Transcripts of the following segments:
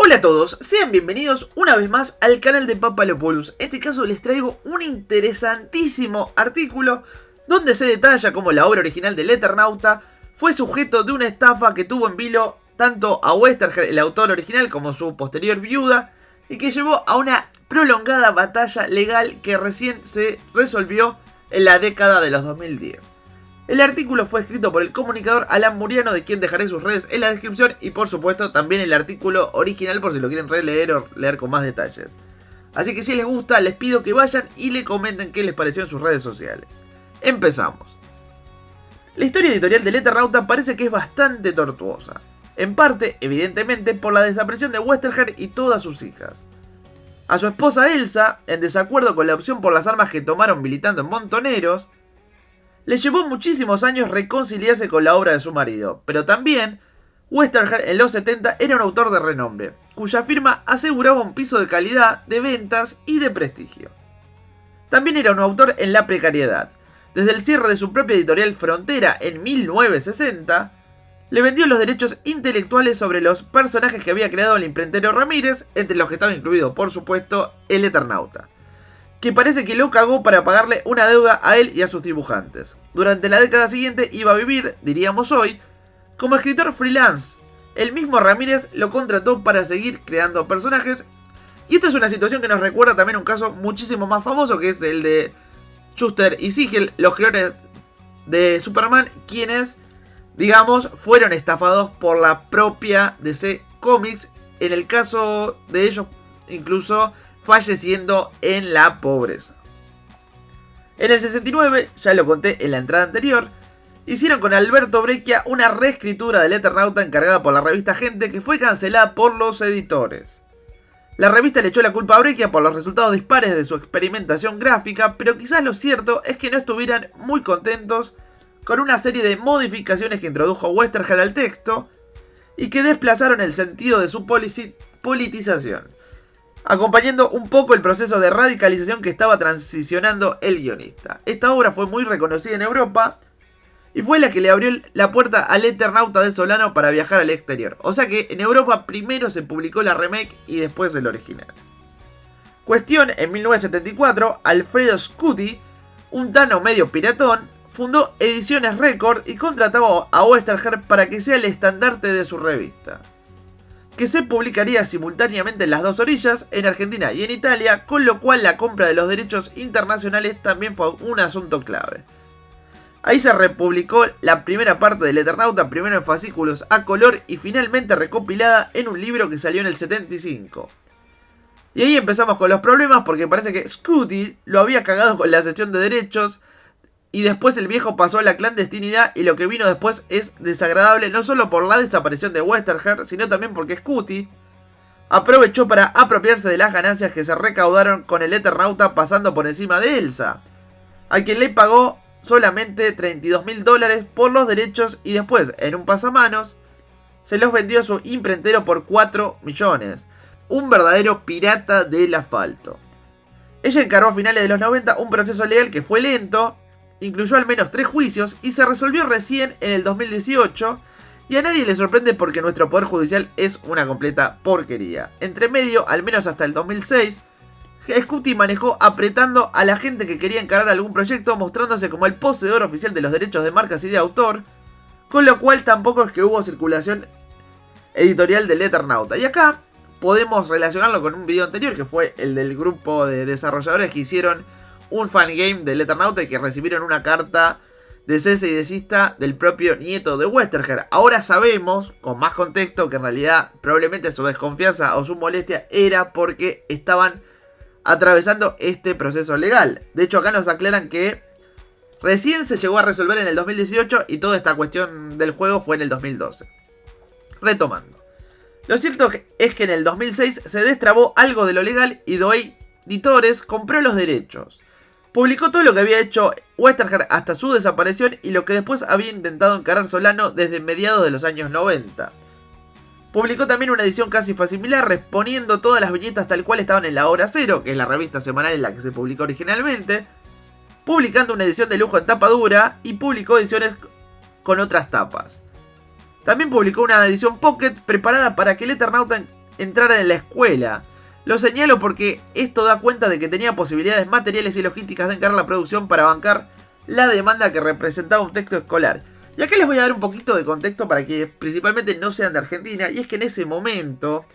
Hola a todos, sean bienvenidos una vez más al canal de Papalopoulos. En este caso les traigo un interesantísimo artículo donde se detalla cómo la obra original del Eternauta fue sujeto de una estafa que tuvo en vilo tanto a Westergerd, el autor original, como su posterior viuda, y que llevó a una prolongada batalla legal que recién se resolvió en la década de los 2010. El artículo fue escrito por el comunicador Alan Muriano, de quien dejaré sus redes en la descripción, y por supuesto también el artículo original por si lo quieren releer o leer con más detalles. Así que si les gusta, les pido que vayan y le comenten qué les pareció en sus redes sociales. Empezamos. La historia editorial del Eternauta parece que es bastante tortuosa. En parte, evidentemente, por la desaparición de Westergerd y todas sus hijas. A su esposa Elsa, en desacuerdo con la opción por las armas que tomaron militando en Montoneros, le llevó muchísimos años reconciliarse con la obra de su marido, pero también Westergerd en los 70 era un autor de renombre, cuya firma aseguraba un piso de calidad, de ventas y de prestigio. También era un autor en la precariedad. Desde el cierre de su propia editorial Frontera en 1960, le vendió los derechos intelectuales sobre los personajes que había creado el imprentero Ramírez, entre los que estaba incluido, por supuesto, el Eternauta, que parece que lo cagó para pagarle una deuda a él y a sus dibujantes. Durante la década siguiente iba a vivir, diríamos hoy, como escritor freelance. El mismo Ramírez lo contrató para seguir creando personajes. Y esto es una situación que nos recuerda también un caso muchísimo más famoso, que es el de Shuster y Siegel, los creadores de Superman, quienes, digamos, fueron estafados por la propia DC Comics. En el caso de ellos, incluso falleciendo en la pobreza. En el 69, ya lo conté en la entrada anterior, hicieron con Alberto Breccia una reescritura del Eternauta encargada por la revista Gente, que fue cancelada por los editores. La revista le echó la culpa a Breccia por los resultados dispares de su experimentación gráfica, pero quizás lo cierto es que no estuvieran muy contentos con una serie de modificaciones que introdujo Westergerd al texto y que desplazaron el sentido de su politización, acompañando un poco el proceso de radicalización que estaba transicionando el guionista. Esta obra fue muy reconocida en Europa y fue la que le abrió la puerta al Eternauta de Solano para viajar al exterior. O sea que en Europa primero se publicó la remake y después el original. Cuestión, en 1974, Alfredo Scuti, un tano medio piratón, fundó Ediciones Record y contrató a Westergerd para que sea el estandarte de su revista, que se publicaría simultáneamente en las dos orillas, en Argentina y en Italia, con lo cual la compra de los derechos internacionales también fue un asunto clave. Ahí se republicó la primera parte del Eternauta, primero en fascículos a color y finalmente recopilada en un libro que salió en el 75. Y ahí empezamos con los problemas, porque parece que Scuti lo había cagado con la sección de derechos, y después el viejo pasó a la clandestinidad, y lo que vino después es desagradable, no solo por la desaparición de Westergerd, sino también porque Scuti aprovechó para apropiarse de las ganancias que se recaudaron con el Eternauta pasando por encima de Elsa, a quien le pagó solamente $32.000 por los derechos, y después, en un pasamanos, se los vendió a su imprentero por 4 millones. Un verdadero pirata del asfalto. Ella encargó a finales de los 90 un proceso legal que fue lento, incluyó al menos 3 juicios y se resolvió recién en el 2018, y a nadie le sorprende porque nuestro poder judicial es una completa porquería. Entre medio, al menos hasta el 2006, Scuti manejó apretando a la gente que quería encarar algún proyecto, mostrándose como el poseedor oficial de los derechos de marcas y de autor, con lo cual tampoco es que hubo circulación editorial del Eternauta. Y acá podemos relacionarlo con un video anterior, que fue el del grupo de desarrolladores que hicieron un fangame del Eternauta y que recibieron una carta de cese y desista del propio nieto de Westergerd. Ahora sabemos, con más contexto, que en realidad probablemente su desconfianza o su molestia era porque estaban atravesando este proceso legal. De hecho, acá nos aclaran que recién se llegó a resolver en el 2018 y toda esta cuestión del juego fue en el 2012. Retomando. Lo cierto es que en el 2006 se destrabó algo de lo legal y Toei Editores compró los derechos. Publicó todo lo que había hecho Westergerd hasta su desaparición y lo que después había intentado encarar Solano desde mediados de los años 90. Publicó también una edición casi similar, reponiendo todas las viñetas tal cual estaban en la Hora Cero, que es la revista semanal en la que se publicó originalmente, publicando una edición de lujo en tapa dura y publicó ediciones con otras tapas. También publicó una edición Pocket preparada para que el Eternauta entraran en la escuela. Lo señalo porque esto da cuenta de que tenía posibilidades materiales y logísticas de encarar la producción para bancar la demanda que representaba un texto escolar. Y acá les voy a dar un poquito de contexto para que principalmente no sean de Argentina, y es que en ese momento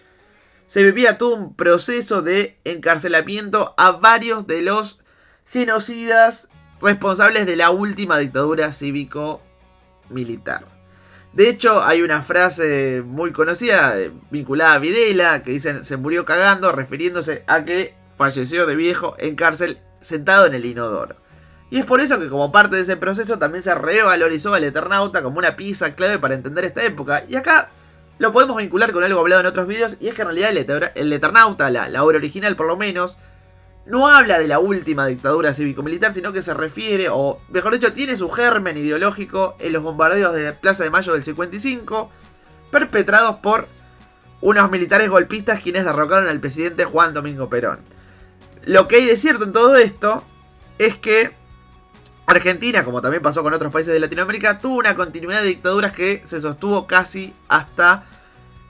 se vivía todo un proceso de encarcelamiento a varios de los genocidas responsables de la última dictadura cívico-militar. De hecho, hay una frase muy conocida vinculada a Videla que dicen se murió cagando, refiriéndose a que falleció de viejo en cárcel sentado en el inodoro. Y es por eso que como parte de ese proceso también se revalorizó al Eternauta como una pieza clave para entender esta época. Y acá lo podemos vincular con algo hablado en otros videos, y es que en realidad el Eternauta, la obra original por lo menos, no habla de la última dictadura cívico-militar, sino que se refiere, o mejor dicho, tiene su germen ideológico en los bombardeos de Plaza de Mayo del 55, perpetrados por unos militares golpistas quienes derrocaron al presidente Juan Domingo Perón. Lo que hay de cierto en todo esto es que Argentina, como también pasó con otros países de Latinoamérica, tuvo una continuidad de dictaduras que se sostuvo casi hasta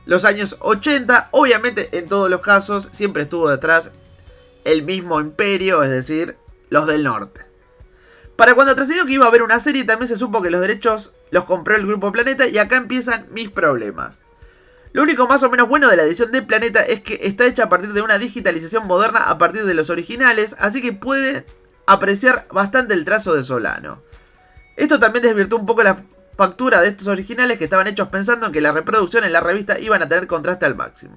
los años 80. Obviamente, en todos los casos, siempre estuvo detrás el mismo imperio, es decir, los del norte. Para cuando trascendió que iba a haber una serie, también se supo que los derechos los compró el Grupo Planeta, y acá empiezan mis problemas. Lo único más o menos bueno de la edición de Planeta es que está hecha a partir de una digitalización moderna a partir de los originales, así que puede apreciar bastante el trazo de Solano. Esto también desvirtuó un poco la factura de estos originales que estaban hechos pensando en que la reproducción en la revista iban a tener contraste al máximo.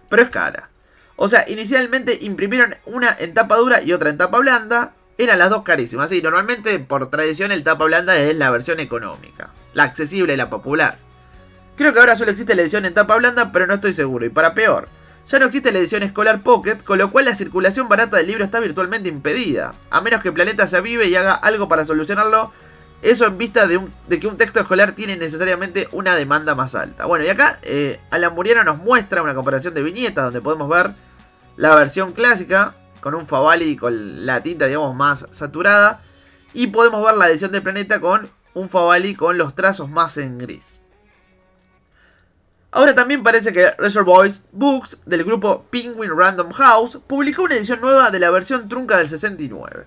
Pero es cara. O sea, inicialmente imprimieron una en tapa dura y otra en tapa blanda. Eran las dos carísimas. Sí, normalmente por tradición el tapa blanda es la versión económica, la accesible, la popular. Creo que ahora solo existe la edición en tapa blanda, pero no estoy seguro. Y para peor, ya no existe la edición escolar Pocket, con lo cual la circulación barata del libro está virtualmente impedida. A menos que Planeta se avive y haga algo para solucionarlo. Eso en vista de que un texto escolar tiene necesariamente una demanda más alta. Bueno, y acá Alan Muriano nos muestra una comparación de viñetas donde podemos ver la versión clásica con un Favali con la tinta, digamos, más saturada. Y podemos ver la edición de Planeta con un Favali con los trazos más en gris. Ahora también parece que Reservoir Books, del grupo Penguin Random House, publicó una edición nueva de la versión trunca del 69.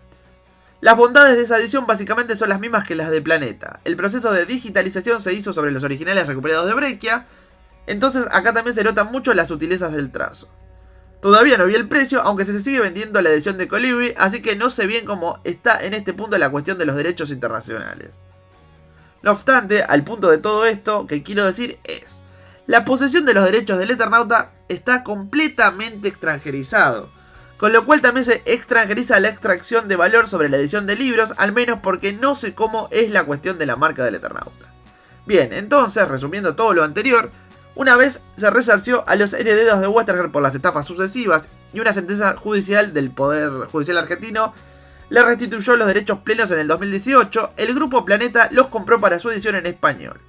Las bondades de esa edición básicamente son las mismas que las de Planeta. El proceso de digitalización se hizo sobre los originales recuperados de Breccia, entonces acá también se notan mucho las sutilezas del trazo. Todavía no vi el precio, aunque se sigue vendiendo la edición de Colibri, así que no sé bien cómo está en este punto la cuestión de los derechos internacionales. No obstante, al punto de todo esto, que quiero decir es: la posesión de los derechos del Eternauta está completamente extranjerizado, con lo cual también se extranjeriza la extracción de valor sobre la edición de libros, al menos porque no sé cómo es la cuestión de la marca del Eternauta. Bien, entonces, resumiendo todo lo anterior, una vez se resarció a los herederos de Westergert por las estafas sucesivas y una sentencia judicial del Poder Judicial argentino le restituyó los derechos plenos en el 2018, el Grupo Planeta los compró para su edición en español.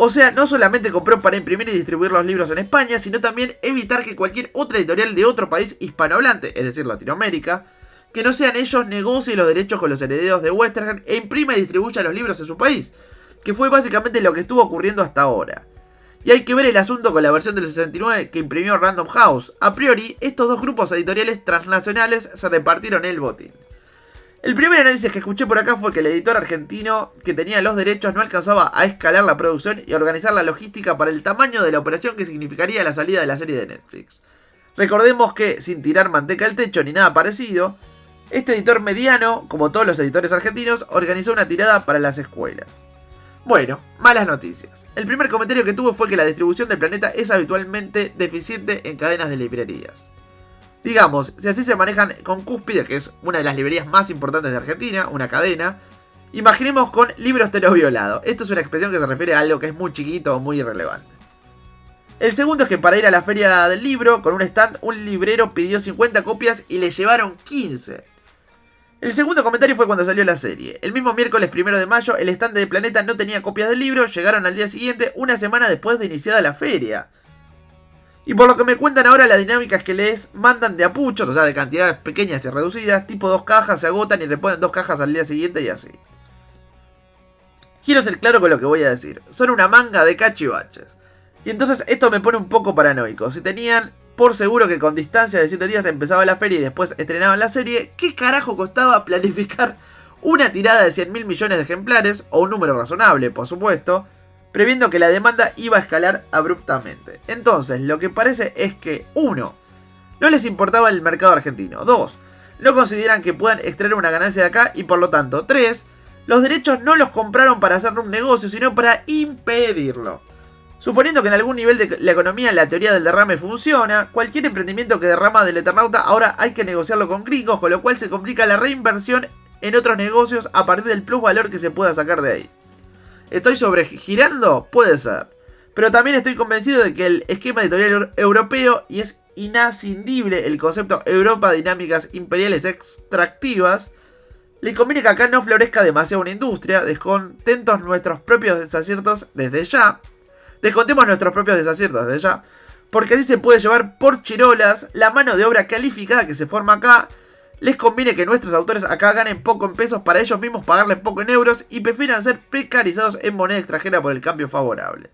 O sea, no solamente compró para imprimir y distribuir los libros en España, sino también evitar que cualquier otra editorial de otro país hispanohablante, es decir, Latinoamérica, que no sean ellos, negocie los derechos con los herederos de Westergert e imprima y distribuya los libros en su país, que fue básicamente lo que estuvo ocurriendo hasta ahora. Y hay que ver el asunto con la versión del 69 que imprimió Random House. A priori, estos dos grupos editoriales transnacionales se repartieron el botín. El primer análisis que escuché por acá fue que el editor argentino que tenía los derechos no alcanzaba a escalar la producción y organizar la logística para el tamaño de la operación que significaría la salida de la serie de Netflix. Recordemos que, sin tirar manteca al techo ni nada parecido, este editor mediano, como todos los editores argentinos, organizó una tirada para las escuelas. Bueno, malas noticias. El primer comentario que tuve fue que la distribución del Planeta es habitualmente deficiente en cadenas de librerías. Digamos, si así se manejan con Cúspide, que es una de las librerías más importantes de Argentina, una cadena, imaginemos con Libros Te lo Violado. Esto es una expresión que se refiere a algo que es muy chiquito o muy irrelevante. El segundo es que para ir a la feria del libro, con un stand, un librero pidió 50 copias y le llevaron 15. El segundo comentario fue cuando salió la serie. El mismo miércoles 1 de mayo, el stand de Planeta no tenía copias del libro, llegaron al día siguiente, una semana después de iniciada la feria. Y por lo que me cuentan ahora, la dinámica es que les mandan de a puchos, o sea, de cantidades pequeñas y reducidas, tipo 2 cajas, se agotan y reponen 2 cajas al día siguiente y así. Quiero ser claro con lo que voy a decir. Son una manga de cachivaches. Y entonces esto me pone un poco paranoico. Si tenían por seguro que con distancia de 7 días empezaba la feria y después estrenaban la serie, ¿qué carajo costaba planificar una tirada de 100.000 millones de ejemplares, o un número razonable, por supuesto, previendo que la demanda iba a escalar abruptamente? Entonces, lo que parece es que 1. No les importaba el mercado argentino. 2. No consideran que puedan extraer una ganancia de acá y por lo tanto 3. Los derechos no los compraron para hacer un negocio, sino para impedirlo. Suponiendo que en algún nivel de la economía la teoría del derrame funciona, cualquier emprendimiento que derrama del Eternauta ahora hay que negociarlo con gringos, con lo cual se complica la reinversión en otros negocios a partir del plusvalor que se pueda sacar de ahí. ¿Estoy sobregirando? Puede ser. Pero también estoy convencido de que el esquema editorial europeo, y es inascindible el concepto Europa dinámicas imperiales extractivas, le conviene que acá no florezca demasiado una industria. Descontemos nuestros propios desaciertos desde ya, porque así se puede llevar por chirolas la mano de obra calificada que se forma acá. Les conviene que nuestros autores acá ganen poco en pesos para ellos mismos pagarles poco en euros y prefieran ser precarizados en moneda extranjera por el cambio favorable.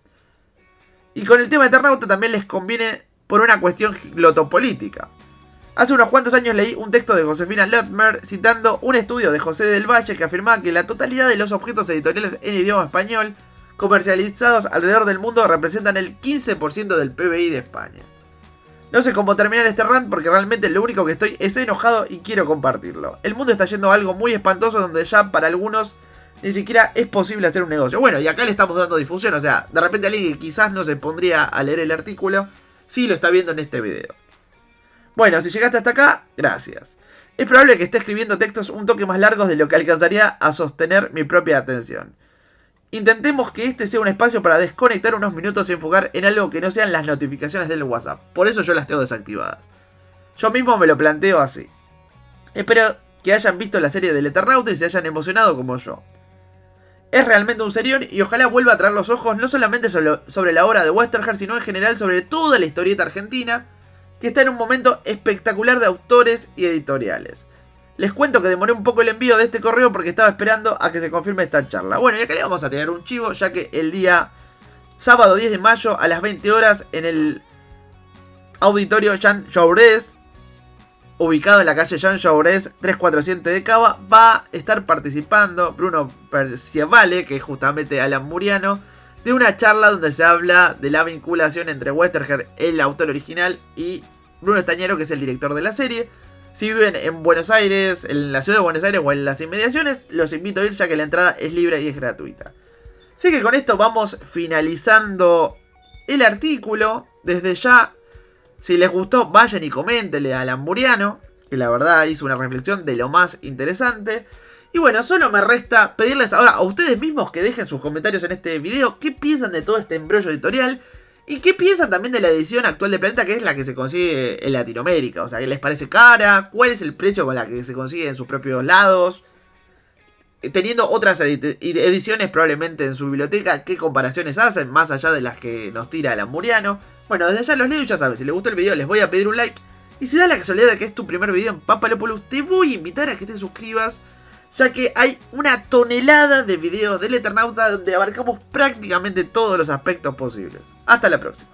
Y con el tema de Eternauta también les conviene por una cuestión glotopolítica. Hace unos cuantos años leí un texto de Josefina Lotmer citando un estudio de José del Valle que afirmaba que la totalidad de los objetos editoriales en idioma español comercializados alrededor del mundo representan el 15% del PBI de España. No sé cómo terminar este rant porque realmente lo único que estoy es enojado y quiero compartirlo. El mundo está yendo a algo muy espantoso donde ya para algunos ni siquiera es posible hacer un negocio. Bueno, y acá le estamos dando difusión, o sea, de repente alguien que quizás no se pondría a leer el artículo, sí lo está viendo en este video. Bueno, si llegaste hasta acá, gracias. Es probable que esté escribiendo textos un toque más largos de lo que alcanzaría a sostener mi propia atención. Intentemos que este sea un espacio para desconectar unos minutos y enfocar en algo que no sean las notificaciones del WhatsApp. Por eso yo las tengo desactivadas. Yo mismo me lo planteo así. Espero que hayan visto la serie del Eternauta y se hayan emocionado como yo. Es realmente un serión y ojalá vuelva a traer los ojos no solamente sobre la obra de Westergers, sino en general sobre toda la historieta argentina, que está en un momento espectacular de autores y editoriales. Les cuento que demoré un poco el envío de este correo porque estaba esperando a que se confirme esta charla. Bueno, y acá le vamos a tener un chivo, ya que el día sábado 10 de mayo a las 20 horas en el auditorio Jean Jaurès, ubicado en la calle Jean Jaurès 3400 de Cava, va a estar participando Bruno Perciavale, que es justamente Alan Muriano, de una charla donde se habla de la vinculación entre Westergers, el autor original, y Bruno Estañaro, que es el director de la serie. Si viven en Buenos Aires, en la ciudad de Buenos Aires o en las inmediaciones, los invito a ir ya que la entrada es libre y es gratuita. Así que con esto vamos finalizando el artículo. Desde ya, si les gustó, vayan y coméntenle a Alan Muriano, que la verdad hizo una reflexión de lo más interesante. Y bueno, solo me resta pedirles ahora a ustedes mismos que dejen sus comentarios en este video. ¿Qué piensan de todo este embrollo editorial? ¿Y qué piensan también de la edición actual de Planeta, que es la que se consigue en Latinoamérica? O sea, ¿qué les parece cara? ¿Cuál es el precio con la que se consigue en sus propios lados? Teniendo otras ediciones probablemente en su biblioteca, ¿qué comparaciones hacen? Más allá de las que nos tira Alan Muriano. Bueno, desde ya los leo y ya saben, si les gustó el video les voy a pedir un like. Y si da la casualidad de que es tu primer video en Papalopoulos, te voy a invitar a que te suscribas, ya que hay una tonelada de videos del Eternauta donde abarcamos prácticamente todos los aspectos posibles. Hasta la próxima.